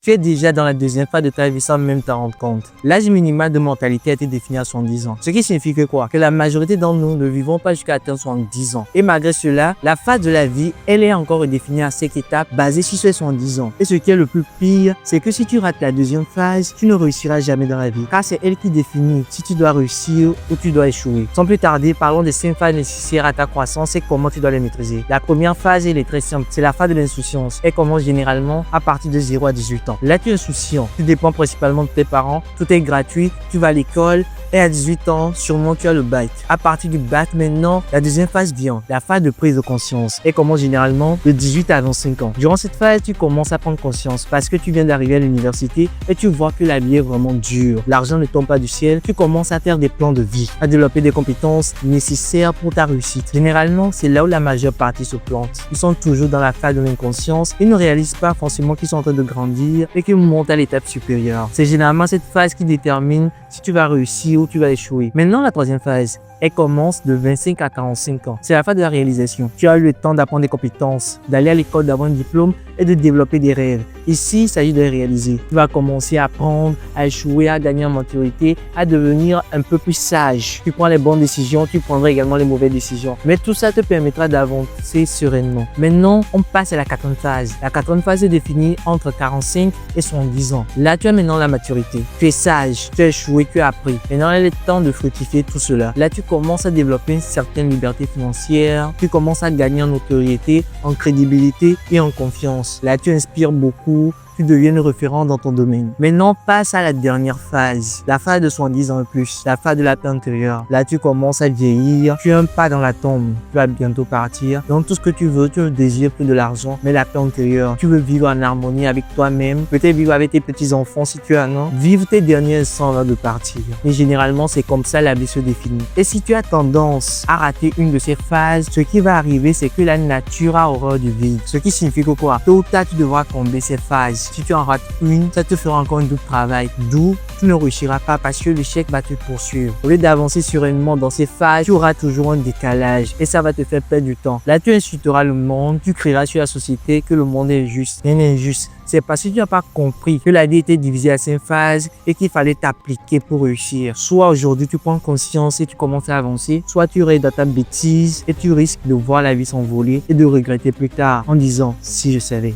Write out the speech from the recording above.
Tu es déjà dans la deuxième phase de ta vie sans même t'en rendre compte. L'âge minimal de mortalité a été défini à 70 ans. Ce qui signifie que quoi? Que la majorité d'entre nous ne vivons pas jusqu'à atteindre 70 ans. Et malgré cela, la phase de la vie, elle est encore redéfinie à 5 étapes basées sur ces 70 ans. Et ce qui est le plus pire, c'est que si tu rates la deuxième phase, tu ne réussiras jamais dans la vie. Car c'est elle qui définit si tu dois réussir ou tu dois échouer. Sans plus tarder, parlons des 5 phases nécessaires à ta croissance et comment tu dois les maîtriser. La première phase, elle est très simple. C'est la phase de l'insouciance. Elle commence généralement à partir de 0 à 18 ans. Là, tu es insouciant. Tu dépends principalement de tes parents. Tout est gratuit. Tu vas à l'école. Et à 18 ans, sûrement tu as le bac. À partir du bac, maintenant, la deuxième phase vient. La phase de prise de conscience. Elle commence généralement de 18 à 25 ans. Durant cette phase, tu commences à prendre conscience parce que tu viens d'arriver à l'université et tu vois que la vie est vraiment dure. L'argent ne tombe pas du ciel. Tu commences à faire des plans de vie, à développer des compétences nécessaires pour ta réussite. Généralement, c'est là où la majeure partie se plante. Ils sont toujours dans la phase de l'inconscience. Ils ne réalisent pas forcément qu'ils sont en train de grandir et qu'ils montent à l'étape supérieure. C'est généralement cette phase qui détermine si tu vas réussir ou tu vas échouer. Maintenant, la troisième phase, elle commence de 25 à 45 ans. C'est la phase de la réalisation. Tu as eu le temps d'apprendre des compétences, d'aller à l'école, d'avoir un diplôme et de développer des rêves. Ici, il s'agit de les réaliser. Tu vas commencer à apprendre, à échouer, à gagner en maturité, à devenir un peu plus sage. Tu prends les bonnes décisions, tu prendras également les mauvaises décisions. Mais tout ça te permettra d'avancer sereinement. Maintenant, on passe à la quatrième phase. La quatrième phase est définie entre 45 et 70 ans. Là, tu as maintenant la maturité. Tu es sage, tu as échoué, tu as appris. Maintenant, il est temps de fructifier tout cela. Là, tu commences à développer une certaine liberté financière. Tu commences à gagner en notoriété, en crédibilité et en confiance. Là, tu inspires beaucoup. Tu deviens un référent dans ton domaine. Maintenant, passe à la dernière phase, la phase de 70 ans et plus, la phase de la paix intérieure. Là, tu commences à vieillir, tu es un pas dans la tombe, tu vas bientôt partir. Donc, tout ce que tu veux désires plus de l'argent, mais la paix intérieure. Tu veux vivre en harmonie avec toi-même, peut-être vivre avec tes petits-enfants si tu en as, vivre tes derniers instants avant de partir. Mais généralement, c'est comme ça la vie se définit. Et si tu as tendance à rater une de ces phases, ce qui va arriver, c'est que la nature a horreur du vide. Ce qui signifie que quoi? Tôt ou tard, tu devras combler ces phases. Si tu en rates une, ça te fera encore un double travail. D'où tu ne réussiras pas parce que l'échec va te poursuivre. Au lieu d'avancer sereinement dans ces phases, tu auras toujours un décalage et ça va te faire perdre du temps. Là, tu insulteras le monde, tu crieras sur la société que le monde est injuste. Rien n'est injuste. C'est parce que tu n'as pas compris que la vie était divisée à 5 phases et qu'il fallait t'appliquer pour réussir. Soit aujourd'hui, tu prends conscience et tu commences à avancer, soit tu restes dans ta bêtise et tu risques de voir la vie s'envoler et de regretter plus tard en disant « si je savais ».